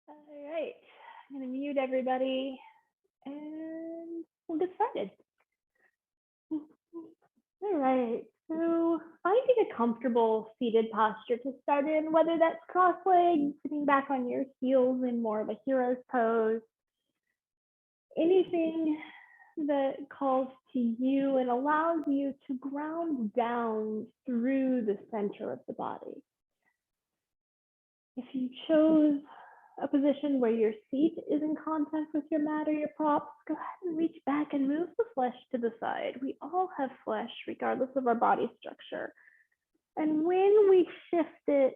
All right, I'm going to mute everybody and we'll get started. All right, so finding a comfortable seated posture to start in, whether that's cross-legged, sitting back on your heels in more of a hero's pose, anything that calls to you and allows you to ground down through the center of the body. If you chose a position where your seat is in contact with your mat or your props, go ahead and reach back and move the flesh to the side. We all have flesh regardless of our body structure. And when we shift it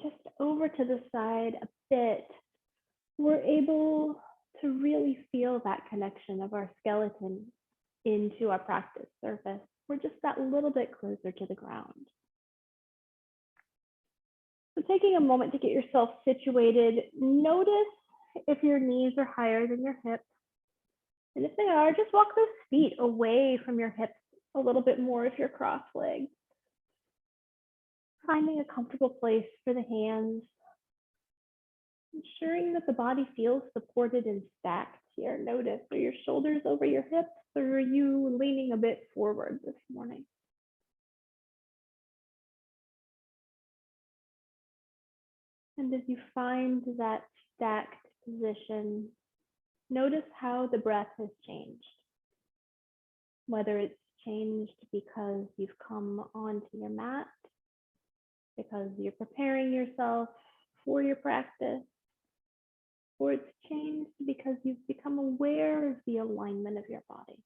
just over to the side a bit, we're able to really feel that connection of our skeleton into our practice surface. We're just that little bit closer to the ground. So taking a moment to get yourself situated, notice if your knees are higher than your hips. And if they are, just walk those feet away from your hips a little bit more if you're cross-legged. Finding a comfortable place for the hands. Ensuring that the body feels supported and stacked here. Notice, are your shoulders over your hips or are you leaning a bit forward this morning? And as you find that stacked position, notice how the breath has changed. Whether it's changed because you've come onto your mat, because you're preparing yourself for your practice, or it's changed because you've become aware of the alignment of your body.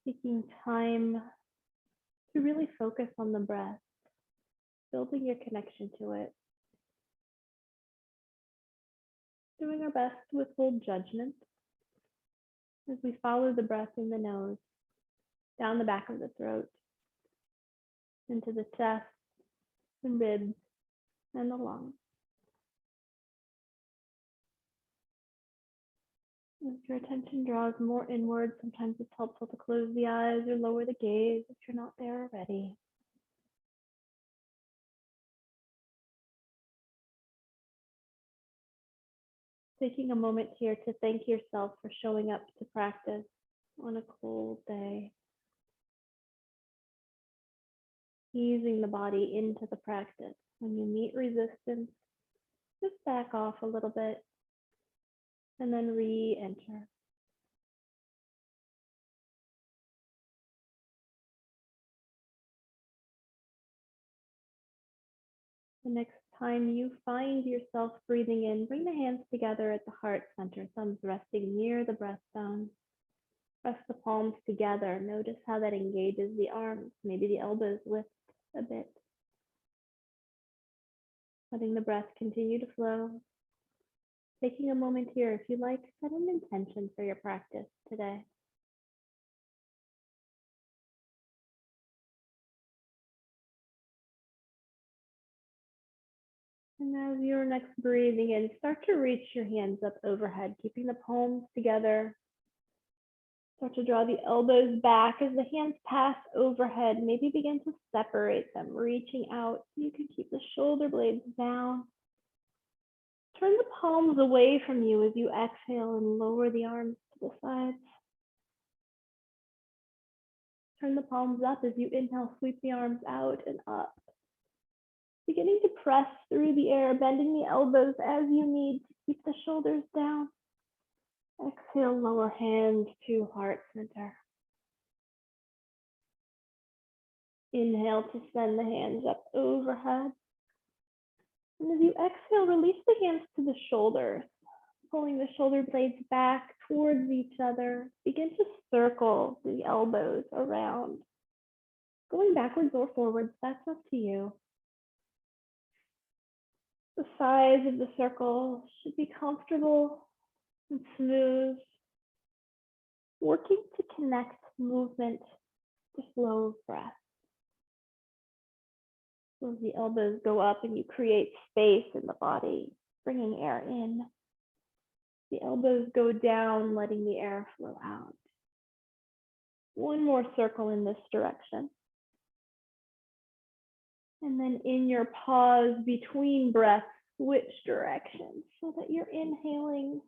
Taking time to really focus on the breath, building your connection to it. Doing our best to withhold judgment as we follow the breath in the nose, down the back of the throat, into the chest, the ribs, and the lungs. As your attention draws more inward, sometimes it's helpful to close the eyes or lower the gaze if you're not there already. Taking a moment here to thank yourself for showing up to practice on a cold day. Easing the body into the practice. When you meet resistance, just back off a little bit and then re-enter. The next time you find yourself breathing in, bring the hands together at the heart center, thumbs resting near the breastbone. Press the palms together. Notice how that engages the arms. Maybe the elbows lift a bit. Letting the breath continue to flow. Taking a moment here, if you like, set an intention for your practice today. And as you're next breathing in, start to reach your hands up overhead, keeping the palms together. Start to draw the elbows back as the hands pass overhead. Maybe begin to separate them, reaching out so you can keep the shoulder blades down. Turn the palms away from you as you exhale and lower the arms to the sides. Turn the palms up as you inhale, sweep the arms out and up. Beginning to press through the air, bending the elbows as you need to keep the shoulders down. Exhale, lower hands to heart center. Inhale to send the hands up overhead. And as you exhale, release the hands to the shoulders, pulling the shoulder blades back towards each other. Begin to circle the elbows around. Going backwards or forwards, that's up to you. The size of the circle should be comfortable and smooth. Working to connect movement to flow of breath. So as the elbows go up and you create space in the body, bringing air in. The elbows go down, letting the air flow out. One more circle in this direction. And then in your pause between breaths, switch directions so that you're inhaling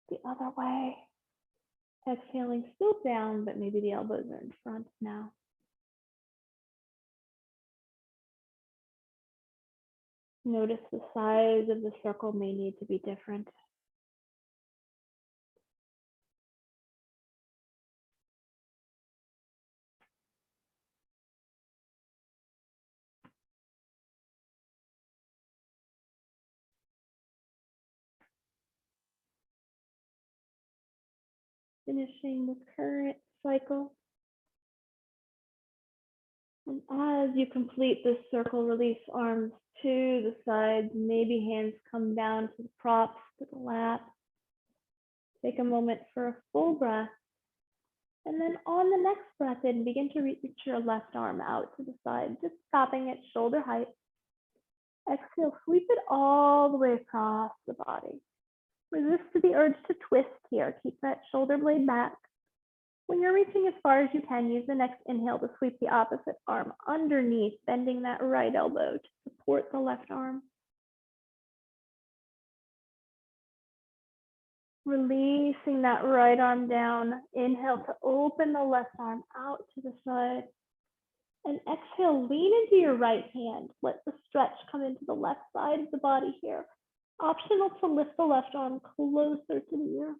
the other way. Exhaling still down, but maybe the elbows are in front now. Notice the size of the circle may need to be different. Finishing the current cycle. And as you complete this circle, release arms to the sides, maybe hands come down to the props, to the lap. Take a moment for a full breath. And then on the next breath in, begin to reach your left arm out to the side, just stopping at shoulder height. Exhale, sweep it all the way across the body. Resist the urge to twist here. Keep that shoulder blade back. When you're reaching as far as you can, use the next inhale to sweep the opposite arm underneath, bending that right elbow to support the left arm. Releasing that right arm down. Inhale to open the left arm out to the side. And exhale, lean into your right hand. Let the stretch come into the left side of the body here. Optional to lift the left arm closer to the ear.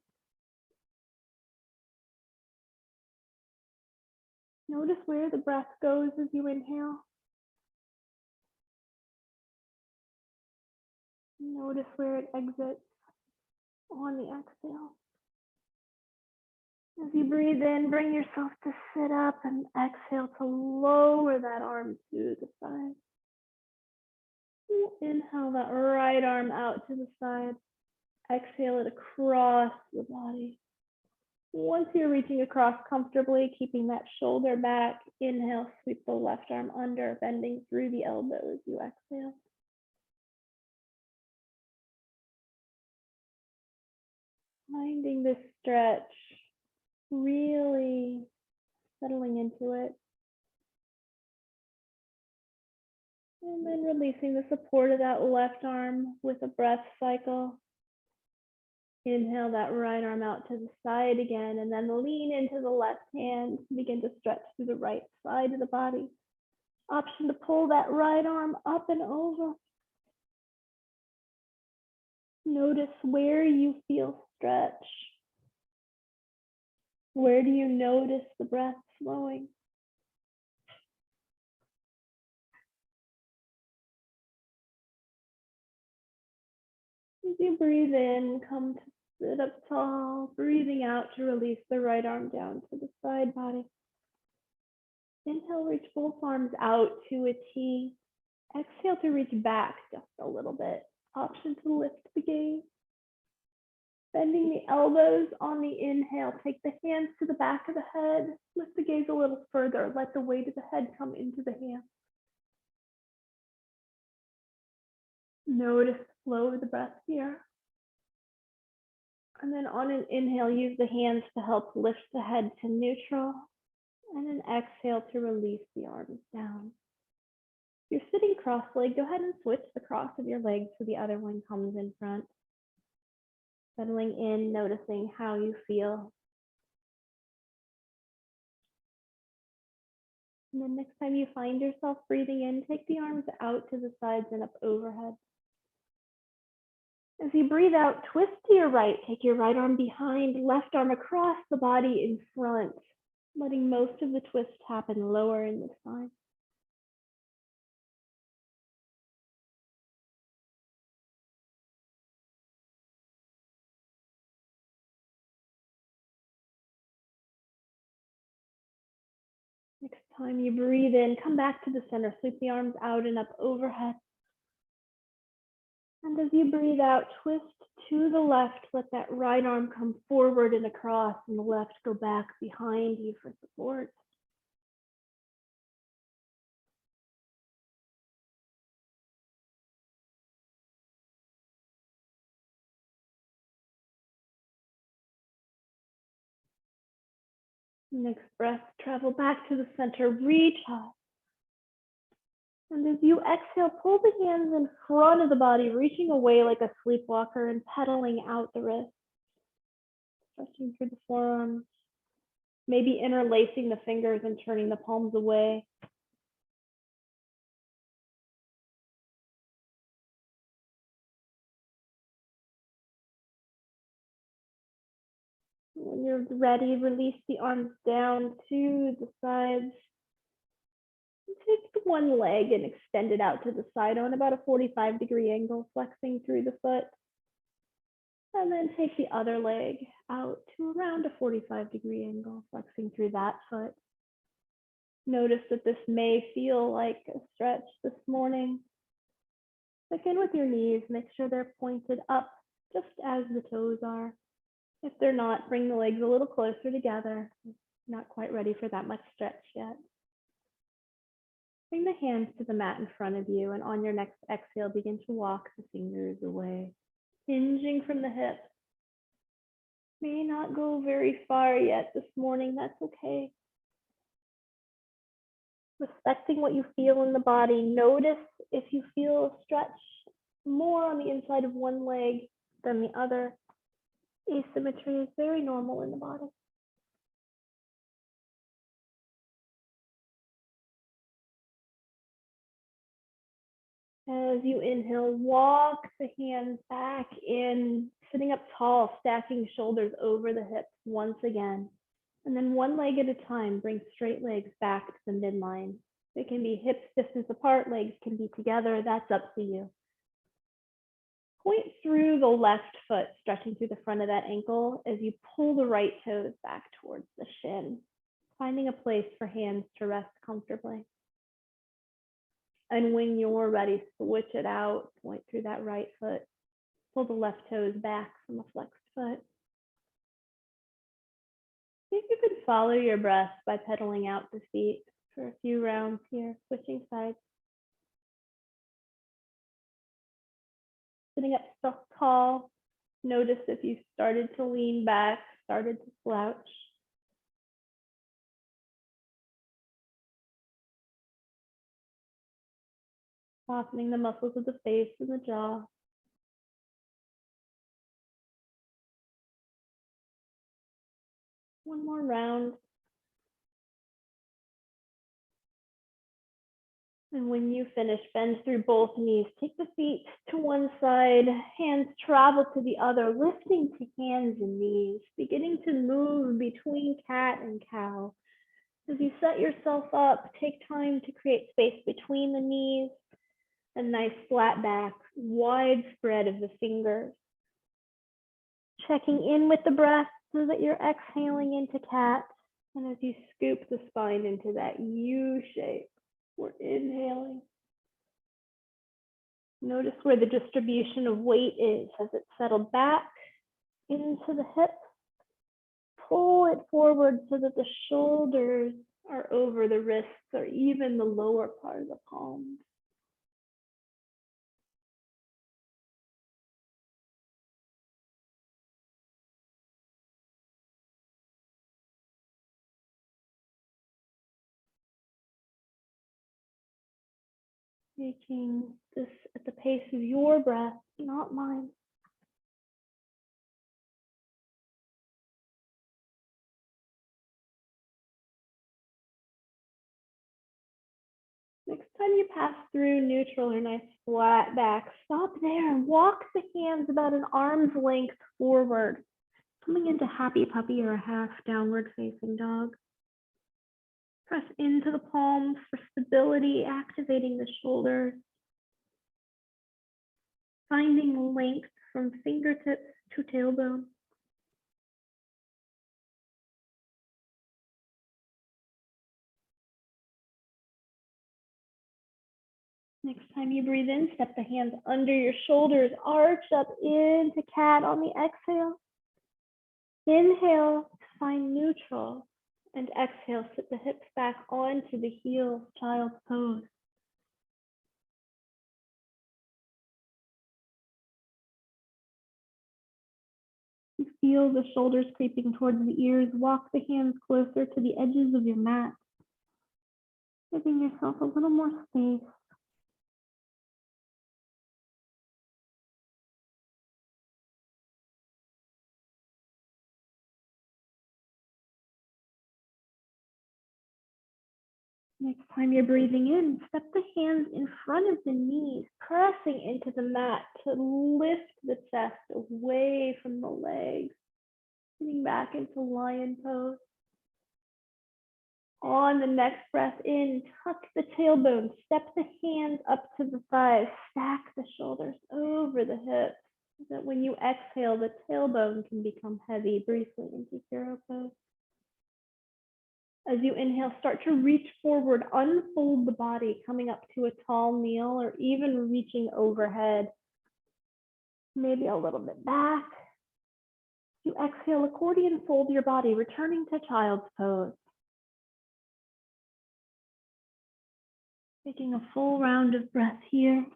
Notice where the breath goes as you inhale. Notice where it exits on the exhale. As you breathe in, bring yourself to sit up and exhale to lower that arm to the side. Inhale that right arm out to the side. Exhale it across the body. Once you're reaching across comfortably, keeping that shoulder back, inhale, sweep the left arm under, bending through the elbow as you exhale. Finding this stretch, really settling into it. And then releasing the support of that left arm with a breath cycle. Inhale that right arm out to the side again, and then lean into the left hand. Begin to stretch through the right side of the body. Option to pull that right arm up and over. Notice where you feel stretch. Where do you notice the breath flowing? As you breathe in, come to sit up tall, breathing out to release the right arm down to the side body. Inhale, reach both arms out to a T. Exhale to reach back just a little bit. Option to lift the gaze. Bending the elbows on the inhale. Take the hands to the back of the head. Lift the gaze a little further. Let the weight of the head come into the hands. Notice the flow of the breath here. And then on an inhale, use the hands to help lift the head to neutral. And an exhale to release the arms down. If you're sitting cross-legged, go ahead and switch the cross of your legs so the other one comes in front. Settling in, noticing how you feel. And then next time you find yourself breathing in, take the arms out to the sides and up overhead. As you breathe out, twist to your right. Take your right arm behind, left arm across the body in front, letting most of the twist happen lower in the spine. Next time you breathe in, come back to the center. Sweep the arms out and up overhead. And as you breathe out, twist to the left. Let that right arm come forward and across, and the left go back behind you for support. Next breath, travel back to the center, reach high. And as you exhale, pull the hands in front of the body, reaching away like a sleepwalker and pedaling out the wrists, stretching through the forearms, maybe interlacing the fingers and turning the palms away. When you're ready, release the arms down to the sides. Take one leg and extend it out to the side on about a 45-degree angle, flexing through the foot. And then take the other leg out to around a 45-degree angle, flexing through that foot. Notice that this may feel like a stretch this morning. Check in with your knees, make sure they're pointed up just as the toes are. If they're not, bring the legs a little closer together. Not quite ready for that much stretch yet. Bring the hands to the mat in front of you, and on your next exhale, begin to walk the fingers away, hinging from the hips. May not go very far yet this morning, that's okay. Respecting what you feel in the body. Notice if you feel a stretch more on the inside of one leg than the other. Asymmetry is very normal in the body. As you inhale, walk the hands back in, sitting up tall, stacking shoulders over the hips once again. And then one leg at a time, bring straight legs back to the midline. They can be hips distance apart, legs can be together, that's up to you. Point through the left foot, stretching through the front of that ankle as you pull the right toes back towards the shin, finding a place for hands to rest comfortably. And when you're ready, switch it out, point through that right foot, pull the left toes back from a flexed foot. See if you can follow your breath by pedaling out the feet for a few rounds here, switching sides. Sitting up tall, notice if you started to lean back, started to slouch. Softening the muscles of the face and the jaw. One more round. And when you finish, bend through both knees. Take the feet to one side, hands travel to the other, lifting to hands and knees, beginning to move between cat and cow. As you set yourself up, take time to create space between the knees, a nice flat back, wide spread of the fingers. Checking in with the breath so that you're exhaling into cat. And as you scoop the spine into that U shape, we're inhaling. Notice where the distribution of weight is. Has it settled back into the hips? Pull it forward so that the shoulders are over the wrists or even the lower part of the palms. Making this at the pace of your breath, not mine. Next time you pass through neutral or nice flat back, stop there and walk the hands about an arm's length forward, coming into happy puppy or a half downward facing dog. Press into the palms for stability, activating the shoulders. Finding length from fingertips to tailbone. Next time you breathe in, step the hands under your shoulders, arch up into cat on the exhale. Inhale to find neutral, and exhale, sit the hips back onto the heels, child's pose. You feel the shoulders creeping towards the ears. Walk the hands closer to the edges of your mat, giving yourself a little more space. Next time you're breathing in, step the hands in front of the knees, pressing into the mat to lift the chest away from the legs, sitting back into lion pose. On the next breath in, tuck the tailbone, step the hands up to the thighs, stack the shoulders over the hips, so that when you exhale, the tailbone can become heavy briefly into hero pose. As you inhale, start to reach forward, unfold the body, coming up to a tall kneel or even reaching overhead, maybe a little bit back. You exhale, accordion fold your body, returning to child's pose. Taking a full round of breath here.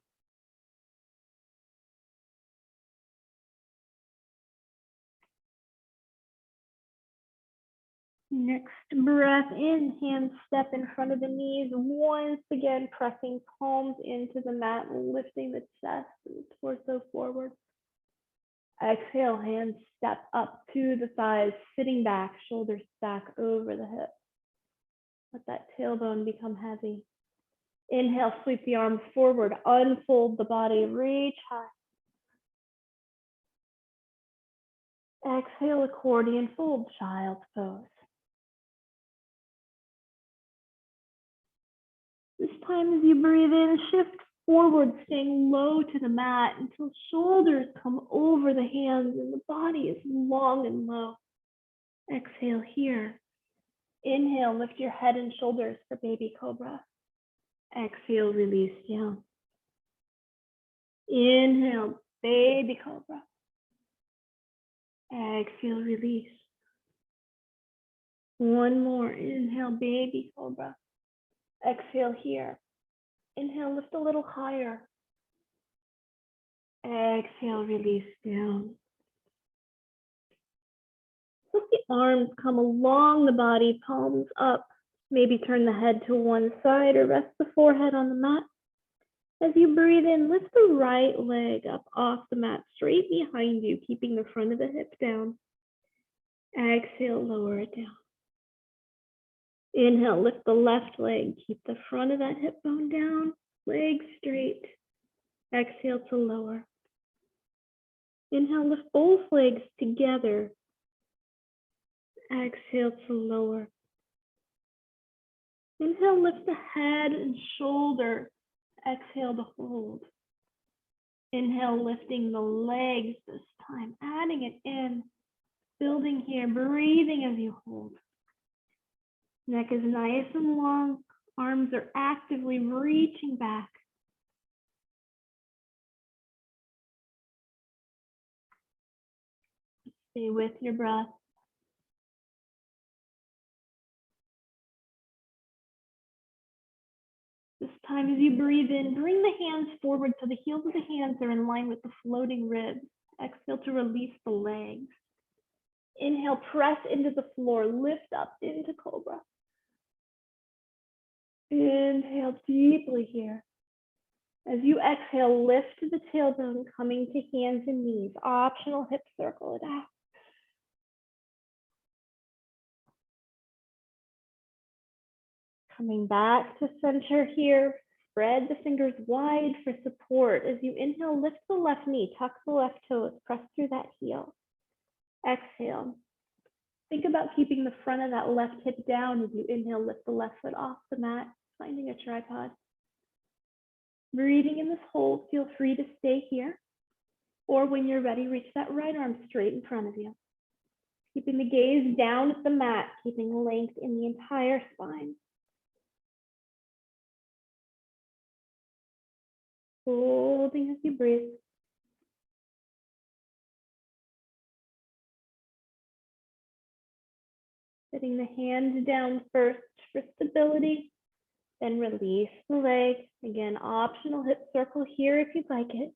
Next breath in, hands step in front of the knees, once again pressing palms into the mat, lifting the chest and the torso forward. Exhale, hands step up to the thighs, sitting back, shoulders back over the hips. Let that tailbone become heavy. Inhale, sweep the arms forward, unfold the body, reach high. Exhale, accordion fold, child's pose. This time as you breathe in, shift forward, staying low to the mat until shoulders come over the hands and the body is long and low. Exhale here. Inhale, lift your head and shoulders for baby cobra. Exhale, release down. Inhale, baby cobra. Exhale, release. One more. Inhale, baby cobra. Exhale here. Inhale, lift a little higher. Exhale, release down. Let the arms come along the body, palms up. Maybe turn the head to one side or rest the forehead on the mat. As you breathe in, lift the right leg up off the mat, straight behind you, keeping the front of the hip down. Exhale, lower it down. Inhale, lift the left leg, keep the front of that hip bone down, leg straight. Exhale to lower. Inhale, lift both legs together. Exhale to lower. Inhale, lift the head and shoulder. Exhale to hold. Inhale, lifting the legs this time, adding it in, building here, breathing as you hold. Neck is nice and long. Arms are actively reaching back. Stay with your breath. This time as you breathe in, bring the hands forward so the heels of the hands are in line with the floating ribs. Exhale to release the legs. Inhale, press into the floor, lift up into cobra. Inhale deeply here. As you exhale, lift the tailbone, coming to hands and knees. Optional hip circle it out. Coming back to center here. Spread the fingers wide for support. As you inhale, lift the left knee, tuck the left toes, press through that heel. Exhale. Think about keeping the front of that left hip down as you inhale, lift the left foot off the mat, finding a tripod. Breathing in this hold, feel free to stay here. Or when you're ready, reach that right arm straight in front of you. Keeping the gaze down at the mat, keeping length in the entire spine. Holding as you breathe. Setting the hands down first for stability, then release the leg. Again, optional hip circle here if you'd like it.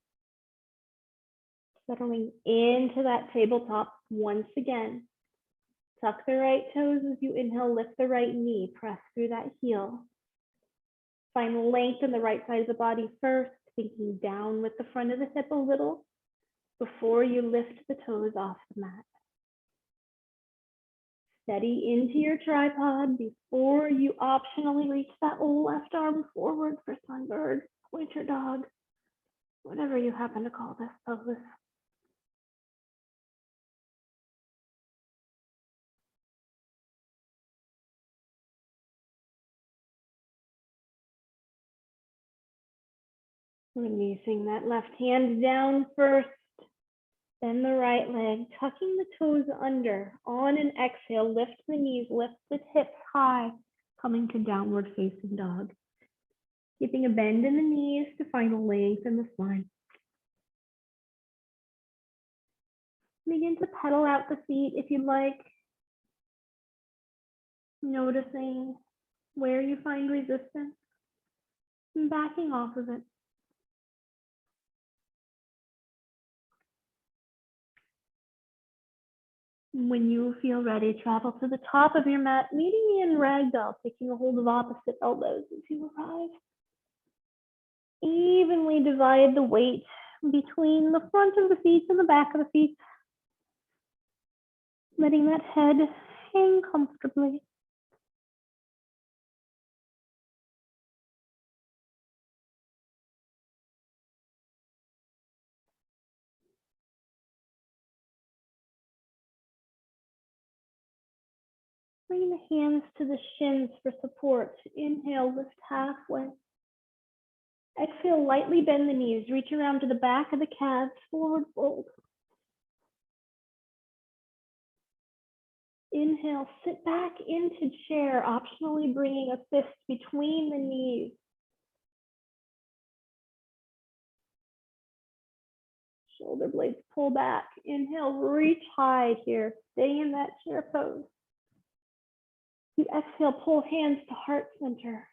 Settling into that tabletop once again. Tuck the right toes as you inhale, lift the right knee, press through that heel. Find length in the right side of the body first, thinking down with the front of the hip a little before you lift the toes off the mat. Steady into your tripod before you optionally reach that left arm forward for sunbird, pointer dog, whatever you happen to call this pose. Releasing that left hand down first, then the right leg, tucking the toes under. On an exhale, lift the knees, lift the hips high, coming to downward facing dog. Keeping a bend in the knees to find length in the spine. Begin to pedal out the feet if you'd like. Noticing where you find resistance and backing off of it. When you feel ready, travel to the top of your mat, meeting me in ragdoll, taking a hold of opposite elbows as you arrive. Evenly divide the weight between the front of the feet and the back of the feet, letting that head hang comfortably. Bring the hands to the shins for support. Inhale, lift halfway. Exhale, lightly bend the knees. Reach around to the back of the calves, forward fold. Inhale, sit back into chair, optionally bringing a fist between the knees. Shoulder blades pull back. Inhale, reach high here. Stay in that chair pose. You exhale, pull hands to heart center.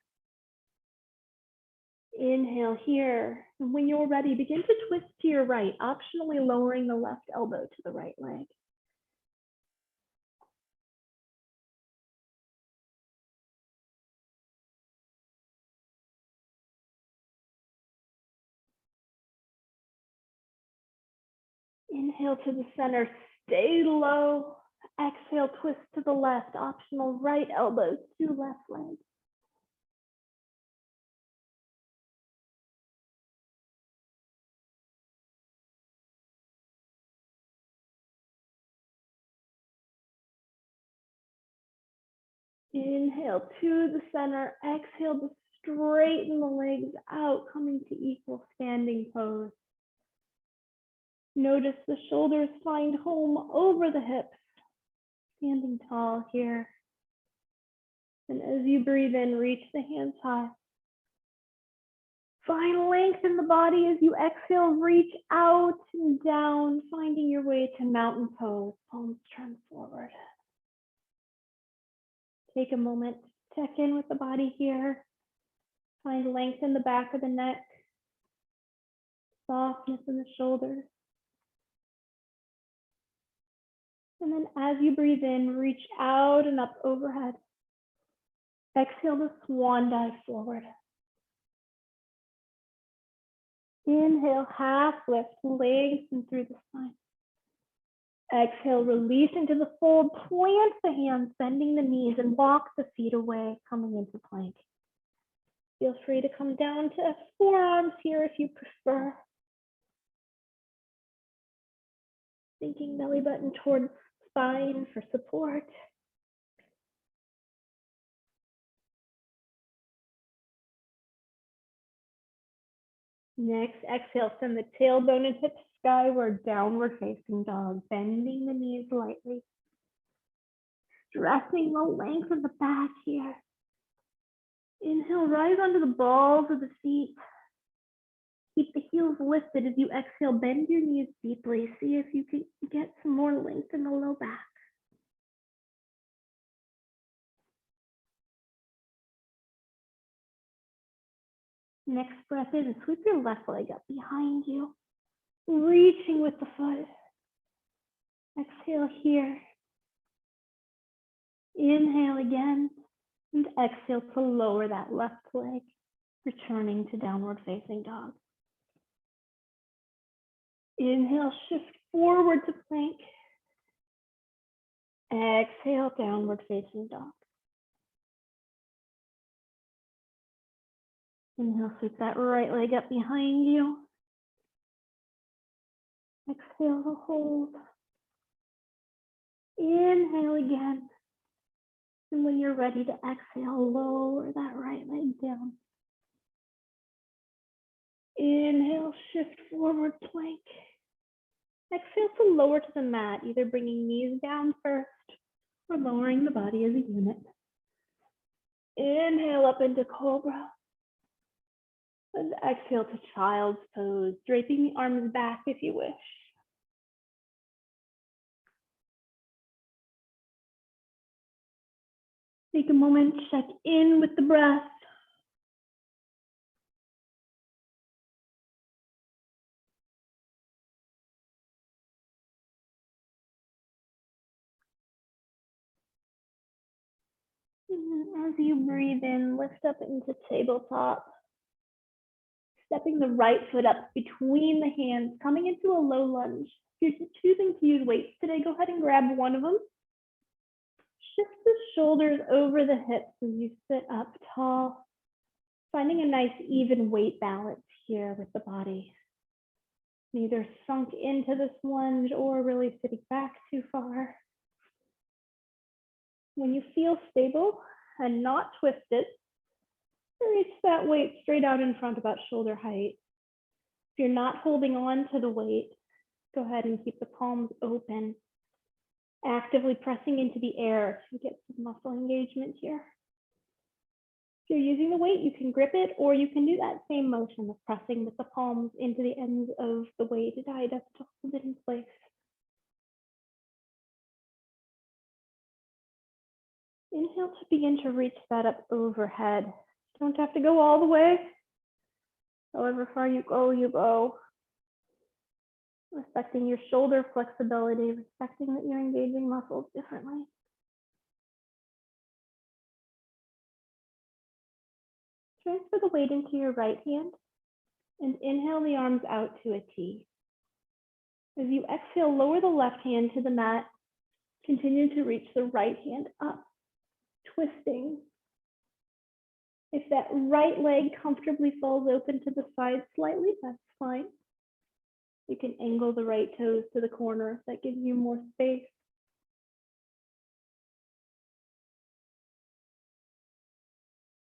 Inhale here. And when you're ready, begin to twist to your right, optionally lowering the left elbow to the right leg. Inhale to the center, stay low. Exhale, twist to the left, optional right elbow to left leg. Inhale to the center, exhale to straighten the legs out, coming to equal standing pose. Notice the shoulders find home over the hips, standing tall here. And as you breathe in, reach the hands high. Find length in the body as you exhale, reach out and down, finding your way to mountain pose, palms turn forward. Take a moment to check in with the body here. Find length in the back of the neck, softness in the shoulders. And then as you breathe in, reach out and up overhead. Exhale to swan dive forward. Inhale, half lift, lengthen through the spine. Exhale, release into the fold, plant the hands, bending the knees, and walk the feet away, coming into plank. Feel free to come down to forearms here if you prefer. Sinking belly button towards spine for support. Next, exhale, send the tailbone and hips skyward, downward facing dog, bending the knees lightly. Stressing the length of the back here. Inhale, rise onto the balls of the feet. Keep the heels lifted as you exhale, bend your knees deeply. See if you can get some more length in the low back. Next breath in, sweep your left leg up behind you, reaching with the foot. Exhale here. Inhale again, and exhale to lower that left leg, returning to downward facing dog. Inhale, shift forward to plank. Exhale, downward facing dog. Inhale, sweep that right leg up behind you. Exhale to hold. Inhale again. And when you're ready to exhale, lower that right leg down. Inhale, shift forward plank. Exhale to lower to the mat, either bringing knees down first or lowering the body as a unit. Inhale up into cobra. And exhale to child's pose, draping the arms back if you wish. Take a moment, check in with the breath. And as you breathe in, lift up into tabletop. Stepping the right foot up between the hands, coming into a low lunge. If you're choosing to use weights today, go ahead and grab one of them. Shift the shoulders over the hips as you sit up tall, finding a nice even weight balance here with the body. Neither sunk into this lunge or really sitting back too far. When you feel stable and not twisted, reach that weight straight out in front about shoulder height. If you're not holding on to the weight, go ahead and keep the palms open, actively pressing into the air to get some muscle engagement here. If you're using the weight, you can grip it, or you can do that same motion of pressing with the palms into the ends of the weighted item to hold it in place. Inhale to begin to reach that up overhead. You don't have to go all the way. However far you go, you go. Respecting your shoulder flexibility, respecting that you're engaging muscles differently. Transfer the weight into your right hand and inhale the arms out to a T. As you exhale, lower the left hand to the mat. Continue to reach the right hand up, twisting. If that right leg comfortably falls open to the side slightly, that's fine. You can angle the right toes to the corner if that gives you more space.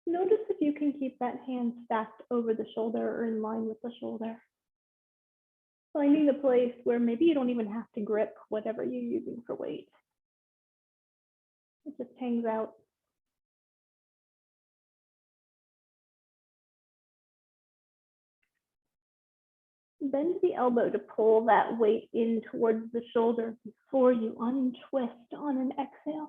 Notice if you can keep that hand stacked over the shoulder or in line with the shoulder. Finding the place where maybe you don't even have to grip whatever you're using for weight. It just hangs out. Bend the elbow to pull that weight in towards the shoulder before you untwist on an exhale.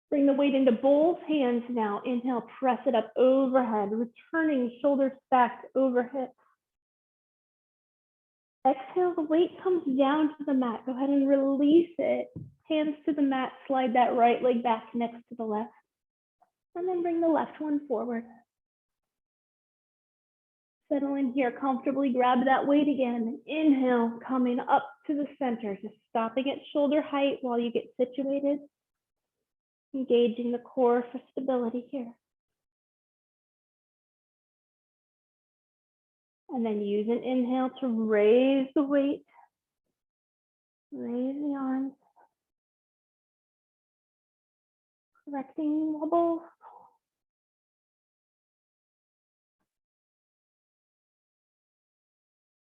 Bring the weight into both hands now. Inhale, press it up overhead, returning shoulders stacked over hips. Exhale, the weight comes down to the mat. Go ahead and release it. Hands to the mat, slide that right leg back next to the left. And then bring the left one forward. Settle in here comfortably, grab that weight again. Inhale, coming up to the center, just stopping at shoulder height while you get situated. Engaging the core for stability here. And then use an inhale to raise the weight. Raise the arms. Correcting wobble.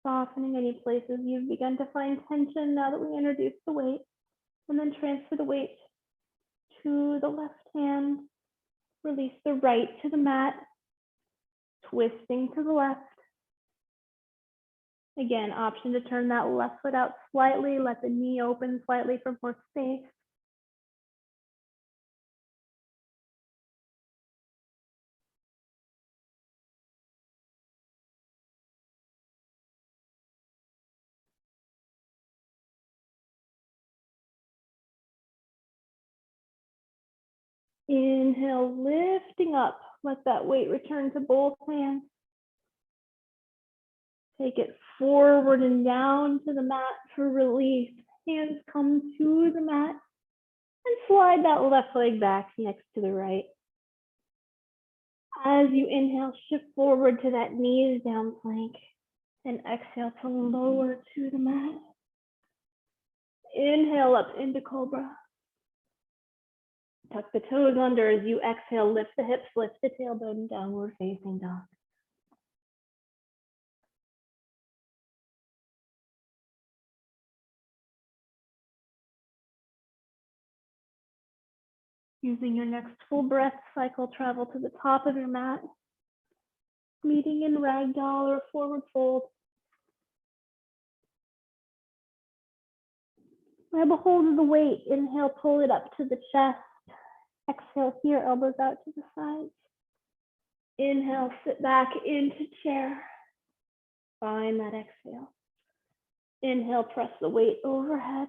Softening any places you've begun to find tension now that we introduced the weight. And then transfer the weight to the left hand. Release the right to the mat. Twisting to the left. Again, option to turn that left foot out slightly. Let the knee open slightly for more space. Inhale, lifting up. Let that weight return to both hands. Take it forward and down to the mat for release. Hands come to the mat. And slide that left leg back next to the right. As you inhale, shift forward to that knees down plank, and exhale to lower to the mat. Inhale up into cobra. Tuck the toes under as you exhale, lift the hips, lift the tailbone, downward facing dog. Using your next full breath cycle, travel to the top of your mat, meeting in ragdoll or forward fold. Grab a hold of the weight. Inhale, pull it up to the chest. Exhale here, elbows out to the sides. Inhale, sit back into chair. Find that exhale. Inhale, press the weight overhead.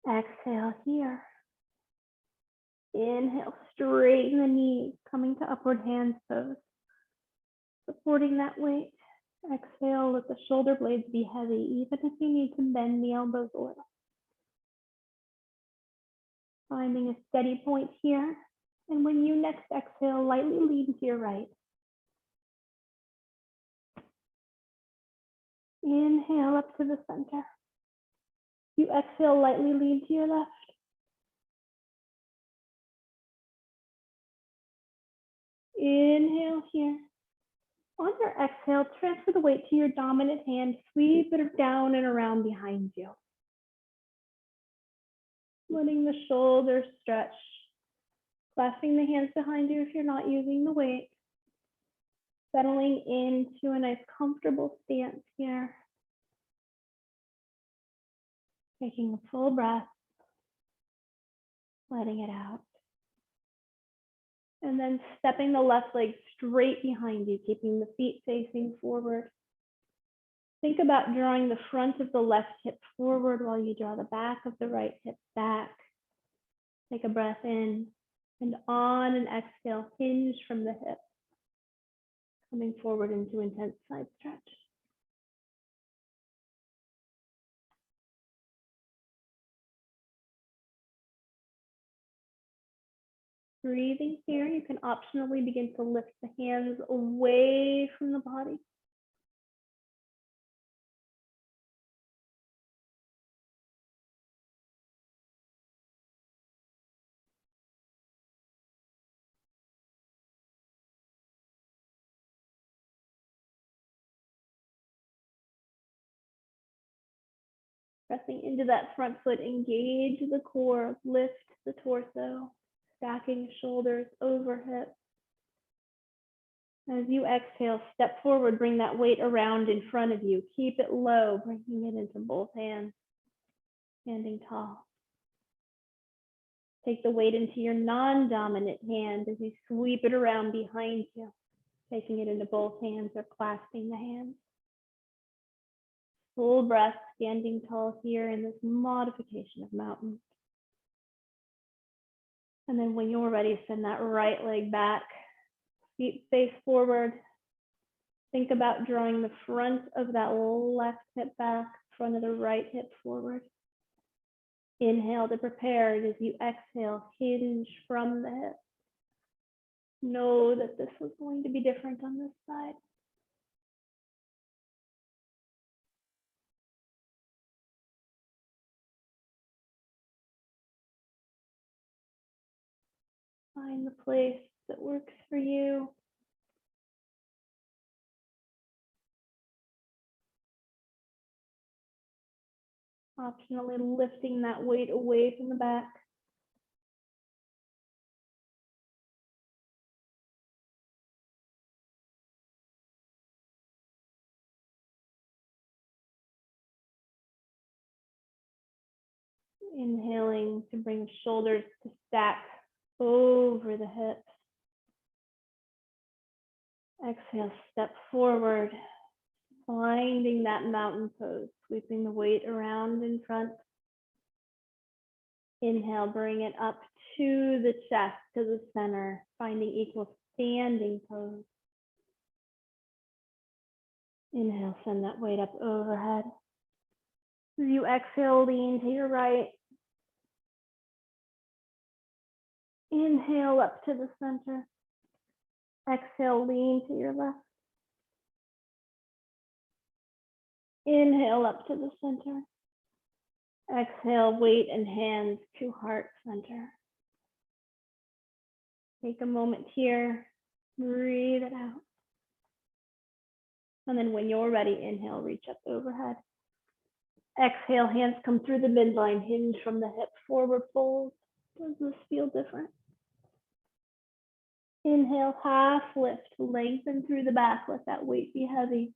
Exhale here. Inhale, straighten the knees, coming to upward hand pose. Supporting that weight. Exhale, let the shoulder blades be heavy, even if you need to bend the elbows a little. Finding a steady point here. And when you next exhale, lightly lean to your right. Inhale up to the center. You exhale, lightly lean to your left. Inhale here. On your exhale, transfer the weight to your dominant hand. Sweep it down and around behind you. Letting the shoulders stretch. Clasping the hands behind you if you're not using the weight. Settling into a nice comfortable stance here. Taking a full breath. Letting it out. And then stepping the left leg straight behind you, keeping the feet facing forward. Think about drawing the front of the left hip forward while you draw the back of the right hip back. Take a breath in, and on an exhale, hinge from the hip. Coming forward into intense side stretch. Breathing here, you can optionally begin to lift the hands away from the body. Pressing into that front foot, engage the core, lift the torso, stacking shoulders over hips. As you exhale, step forward, bring that weight around in front of you. Keep it low, bringing it into both hands, standing tall. Take the weight into your non-dominant hand as you sweep it around behind you, taking it into both hands or clasping the hands. Full breath, standing tall here in this modification of mountain. And then when you're ready, send that right leg back, feet face forward. Think about drawing the front of that left hip back, front of the right hip forward. Inhale to prepare, and as you exhale, hinge from the hip. Know that this was going to be different on this side. Find the place that works for you. Optionally lifting that weight away from the back. Inhaling to bring the shoulders to stack over the hips. Exhale, step forward, finding that mountain pose, sweeping the weight around in front. Inhale, bring it up to the chest, to the center, finding equal standing pose. Inhale, send that weight up overhead. As you exhale, lean to your right. Inhale up to the center. Exhale, lean to your left. Inhale up to the center. Exhale, weight and hands to heart center. Take a moment here, breathe it out. And then when you're ready, inhale, reach up overhead. Exhale, hands come through the midline, hinge from the hip, forward fold. Does this feel different? Inhale, half lift, lengthen through the back, let that weight be heavy.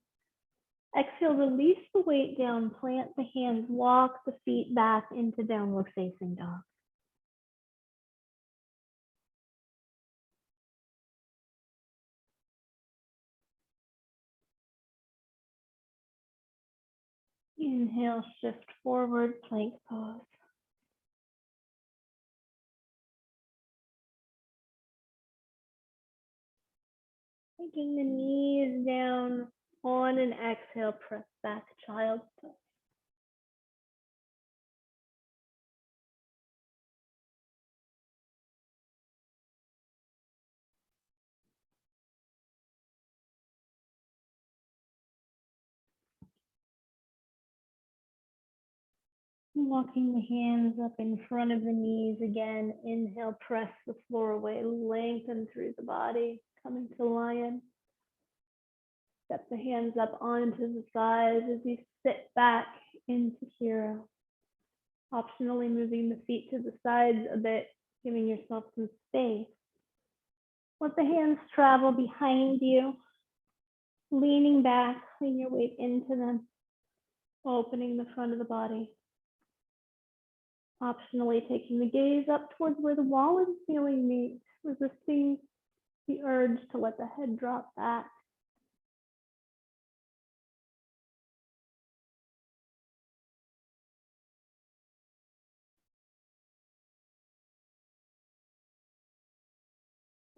Exhale, release the weight down, plant the hands, walk the feet back into downward facing dog. Inhale, shift forward, plank pose. Taking the knees down, on an exhale, press back, child's pose. Walking the hands up in front of the knees again. Inhale, press the floor away, lengthen through the body, coming to lion. Step the hands up onto the sides as you sit back into hero. Optionally moving the feet to the sides a bit, giving yourself some space. Let the hands travel behind you, leaning back, lean your weight into them, opening the front of the body. Optionally taking the gaze up towards where the wall and ceiling meet, resisting the urge to let the head drop back.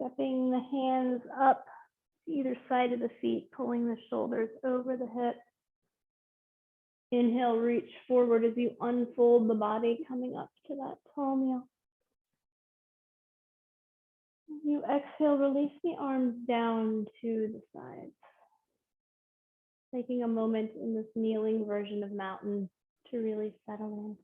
Stepping the hands up to either side of the feet, pulling the shoulders over the hips. Inhale, reach forward as you unfold the body, coming up to that tall meal. As you exhale, release the arms down to the sides. Taking a moment in this kneeling version of mountain to really settle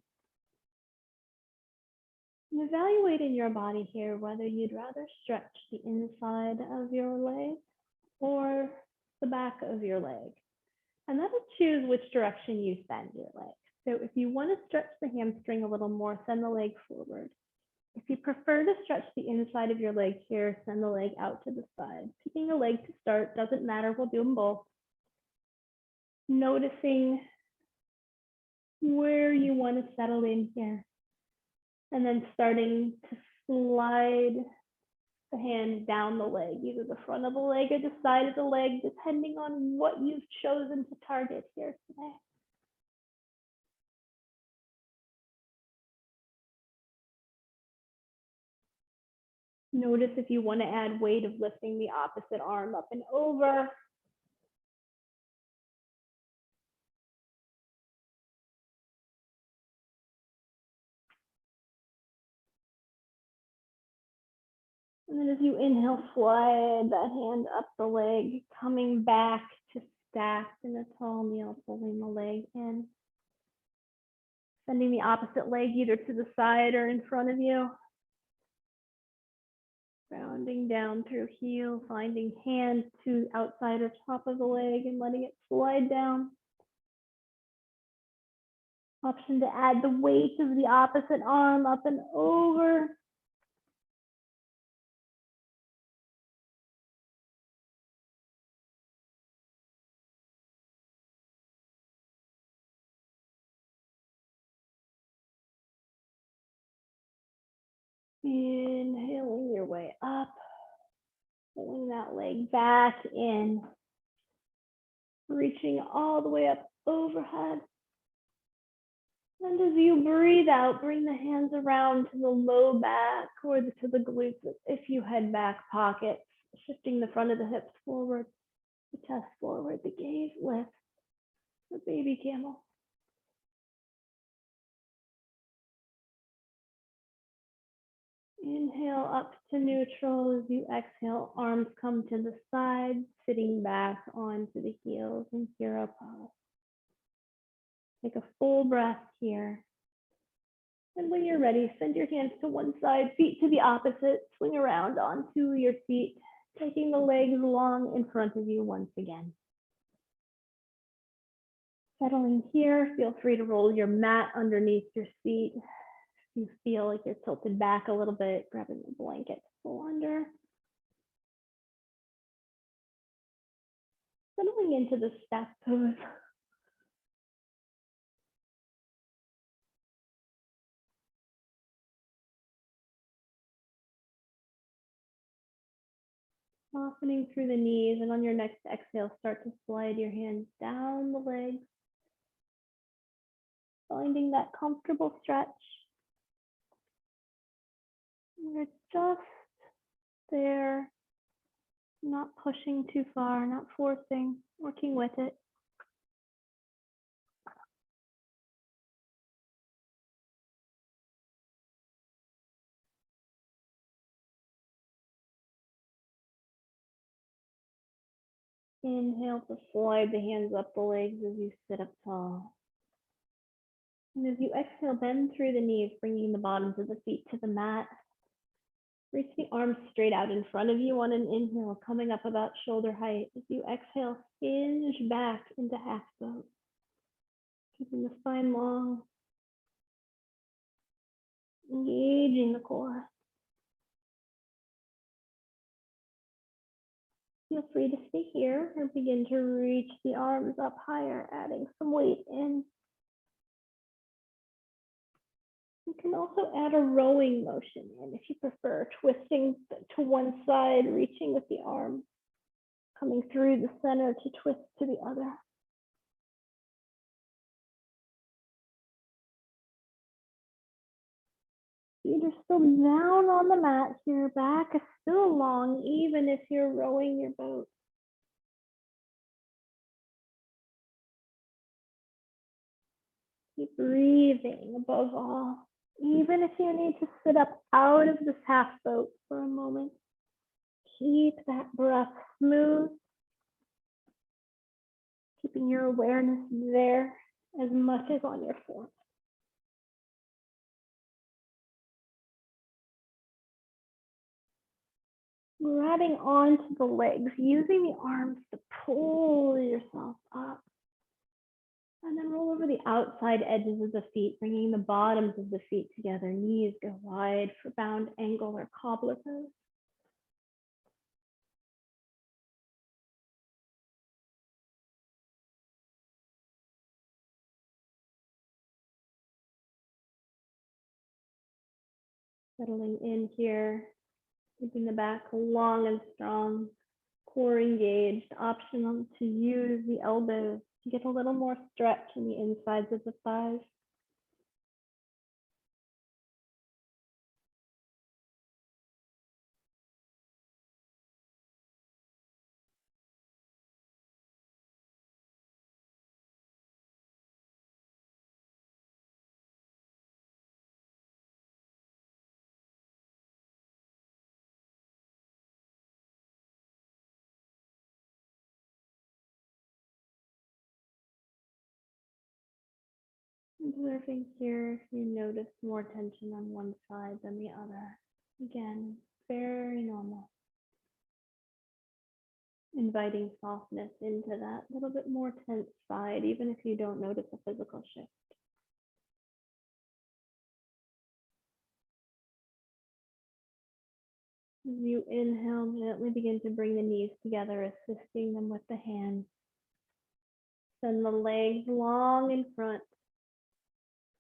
in. And evaluate in your body here whether you'd rather stretch the inside of your leg or the back of your leg. And that'll choose which direction you send your leg. So if you want to stretch the hamstring a little more, send the leg forward. If you prefer to stretch the inside of your leg here, send the leg out to the side. Picking a leg to start, doesn't matter, we'll do them both. Noticing where you want to settle in here. And then starting to slide the hand down the leg, either the front of the leg or the side of the leg, depending on what you've chosen to target here today. Notice if you want to add weight of lifting the opposite arm up and over. And then as you inhale, slide that hand up the leg, coming back to stacked in a tall kneel, pulling the leg in. Sending the opposite leg either to the side or in front of you. Rounding down through heel, finding hand to outside or top of the leg and letting it slide down. Option to add the weight of the opposite arm up and over. Inhaling your way up, pulling that leg back in, reaching all the way up overhead. And as you breathe out, bring the hands around to the low back or to the glutes if you had back pockets, shifting the front of the hips forward, the chest forward, the gaze lifts, the baby camel. Inhale up to neutral. As you exhale, arms come to the side, sitting back onto the heels in hero pose. Take a full breath here. And when you're ready, send your hands to one side, feet to the opposite, swing around onto your feet, taking the legs long in front of you once again. Settling here, feel free to roll your mat underneath your feet. If you feel like you're tilted back a little bit, grabbing the blanket to pull under. Settling into the staff pose. Softening through the knees, and on your next exhale, start to slide your hands down the legs, finding that comfortable stretch. We're just there, not pushing too far, not forcing, working with it. Inhale to slide the hands up the legs as you sit up tall. And as you exhale, bend through the knees, bringing the bottoms of the feet to the mat. Reach the arms straight out in front of you on an inhale, coming up about shoulder height. As you exhale, hinge back into half boat. Keeping the spine long. Engaging the core. Feel free to stay here or begin to reach the arms up higher, adding some weight in. You can also add a rowing motion in if you prefer, twisting to one side, reaching with the arm, coming through the center to twist to the other. Feet are still down on the mat here. Back is still long, even if you're rowing your boat. Keep breathing above all. Even if you need to sit up out of this half boat for a moment, keep that breath smooth, keeping your awareness there as much as on your form. Grabbing onto the legs, using the arms to pull yourself up. And then roll over the outside edges of the feet, bringing the bottoms of the feet together. Knees go wide for bound angle or cobbler pose. Settling in here, keeping the back long and strong, core engaged. Optional to use the elbows to get a little more stretch in the insides of the thighs. Observing here if you notice more tension on one side than the other. Again, very normal. Inviting softness into that little bit more tense side, even if you don't notice a physical shift. As you inhale, gently begin to bring the knees together, assisting them with the hands. Send the legs long in front.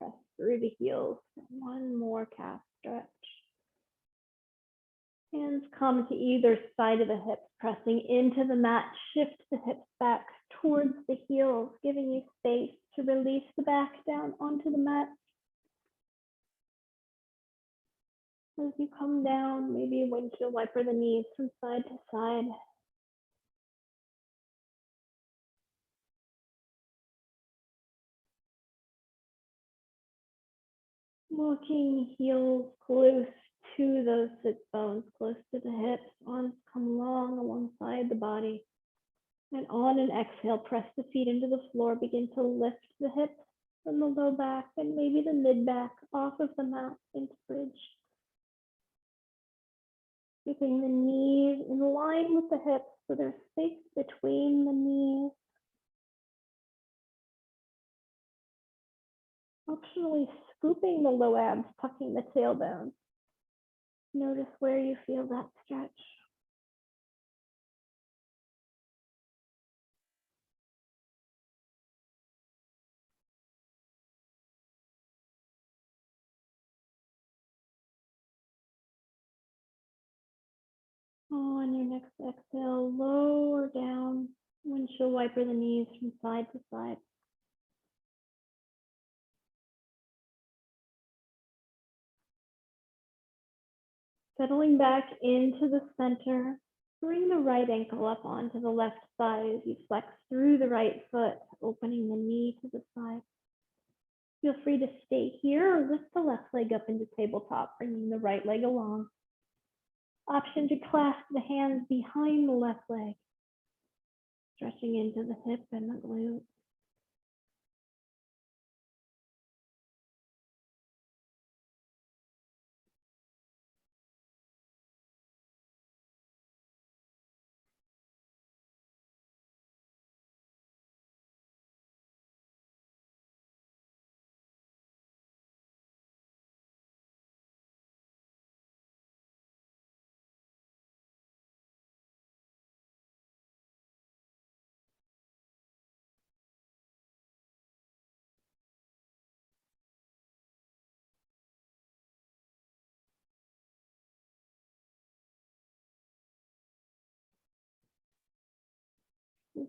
Press through the heels. One more calf stretch. Hands come to either side of the hips, pressing into the mat. Shift the hips back towards the heels, giving you space to release the back down onto the mat. As you come down, maybe windshield wiper the knees from side to side. Walking heels close to those sit bones close to the hips. Arms come long alongside the body. And on an exhale, press the feet into the floor. Begin to lift the hips from the low back and maybe the mid back off of the mat into bridge. Keeping the knees in line with the hips so there's space between the knees. Optionally scooping the low abs, tucking the tailbone. Notice where you feel that stretch. On your next exhale, lower down, windshield wiper the knees from side to side. Settling back into the center, bring the right ankle up onto the left side as you flex through the right foot, opening the knee to the side. Feel free to stay here or lift the left leg up into tabletop, bringing the right leg along. Option to clasp the hands behind the left leg, stretching into the hip and the glute.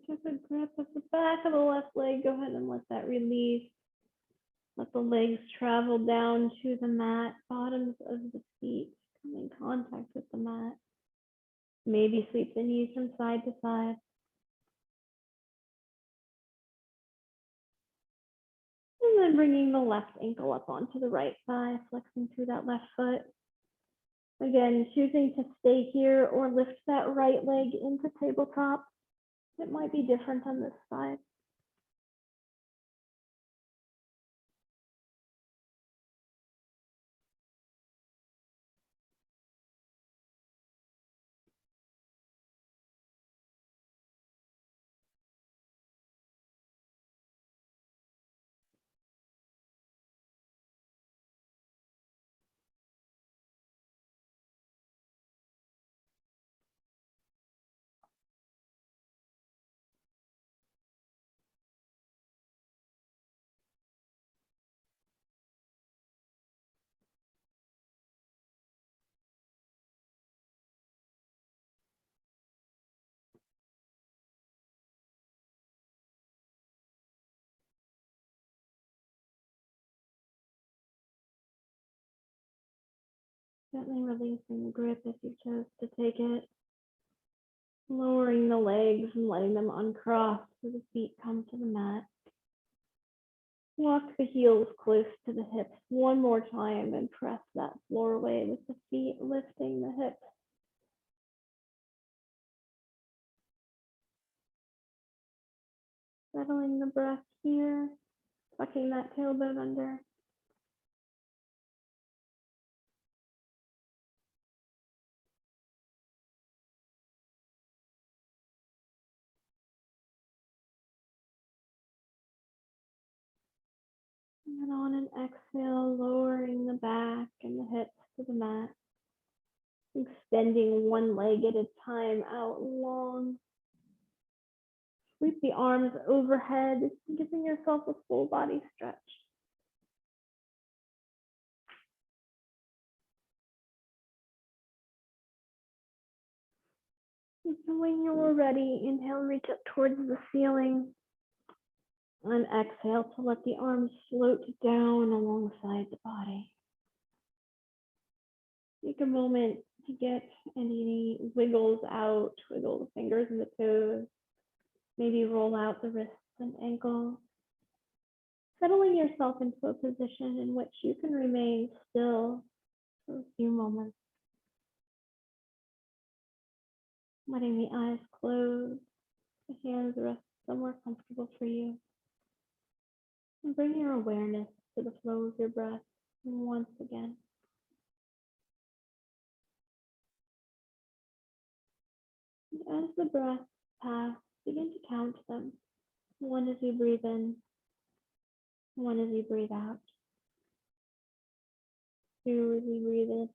Just a grip of the back of the left leg. Go ahead and let that release. Let the legs travel down to the mat, bottoms of the feet come in contact with the mat. Maybe sweep the knees from side to side. And then bringing the left ankle up onto the right thigh, flexing through that left foot. Again, choosing to stay here or lift that right leg into tabletop. It might be different on this side. Gently releasing the grip if you chose to take it. Lowering the legs and letting them uncross so the feet come to the mat. Walk the heels close to the hips one more time and press that floor away with the feet lifting the hips. Settling the breath here, tucking that tailbone under. And then on an exhale, lowering the back and the hips to the mat. Extending one leg at a time out long. Sweep the arms overhead, giving yourself a full body stretch. And when you're ready, inhale, reach up towards the ceiling. And exhale to let the arms float down alongside the body. Take a moment to get any wiggles out, wiggle the fingers and the toes. Maybe roll out the wrists and ankles. Settling yourself into a position in which you can remain still for a few moments, letting the eyes close, the hands rest somewhere comfortable for you, and bring your awareness to the flow of your breath once again. And as the breaths pass, begin to count them. One as you breathe in, one as you breathe out. Two as you breathe in,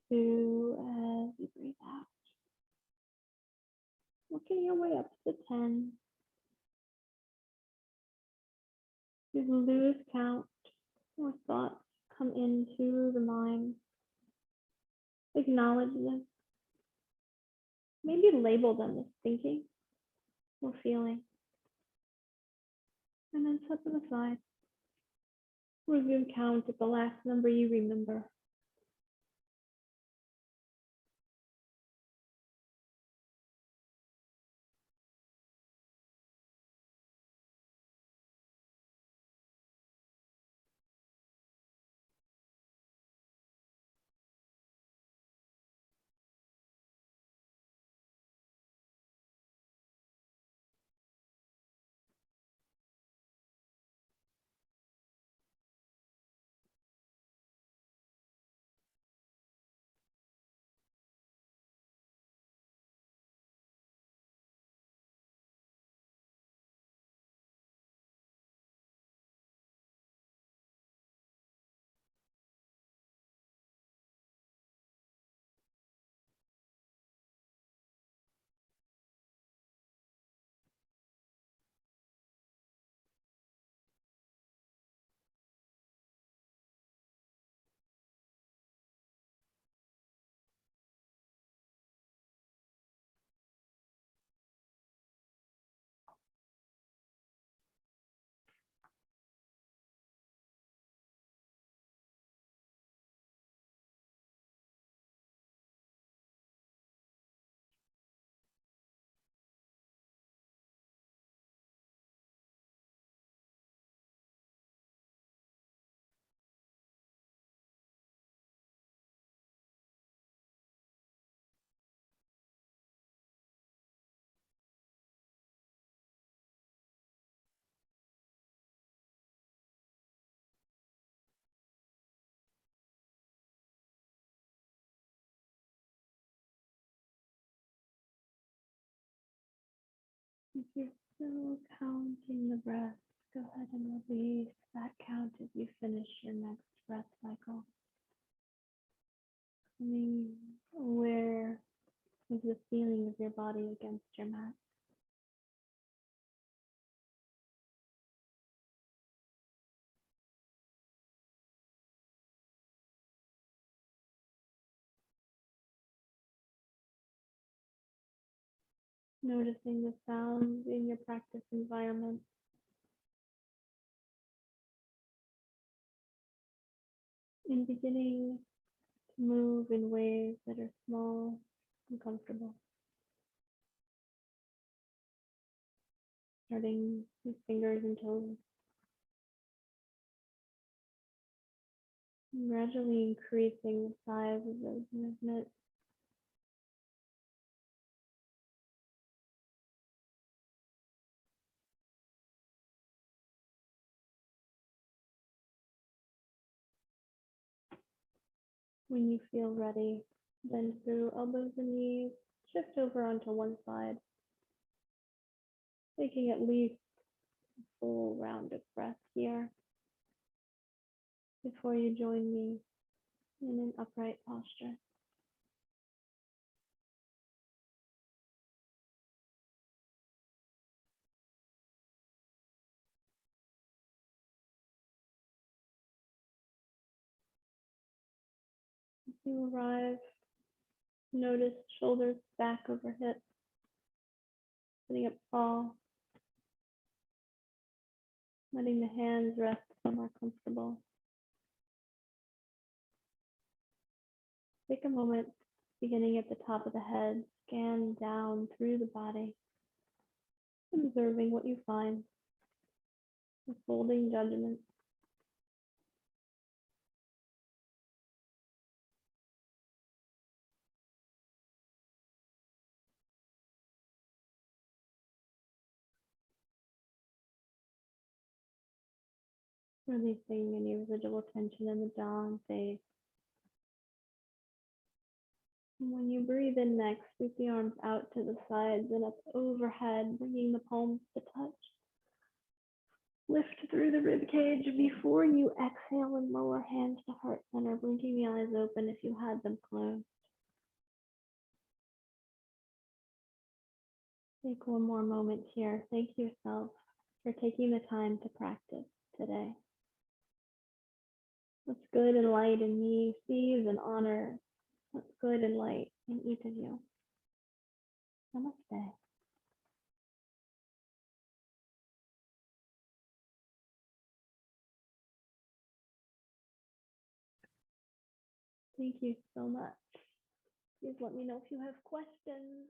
two as you breathe out. Working your way up to 10. You lose count or thoughts come into the mind. Acknowledge them. Maybe label them as thinking or feeling. And then set them aside. Resume count at the last number you remember. If you're still counting the breaths, go ahead and release that count as you finish your next breath cycle. Becoming aware of the feeling of your body against your mat. Noticing the sounds in your practice environment. And beginning to move in ways that are small and comfortable. Starting with fingers and toes. And gradually increasing the size of those movements. When you feel ready, bend through elbows and knees, shift over onto one side, taking at least a full round of breath here before you join me in an upright posture. As you arrive, notice shoulders back over hips, sitting up tall, letting the hands rest somewhere comfortable. Take a moment, beginning at the top of the head, scan down through the body, observing what you find, withholding judgment. Releasing any residual tension in the jaw and face. And when you breathe in next, sweep the arms out to the sides and up overhead, bringing the palms to touch. Lift through the rib cage before you exhale and lower hands to heart center, blinking the eyes open if you had them closed. Take one more moment here. Thank yourself for taking the time to practice today. What's good and light in me sees and honors what's good and light in each of you. Namaste. Thank you so much. Please let me know if you have questions.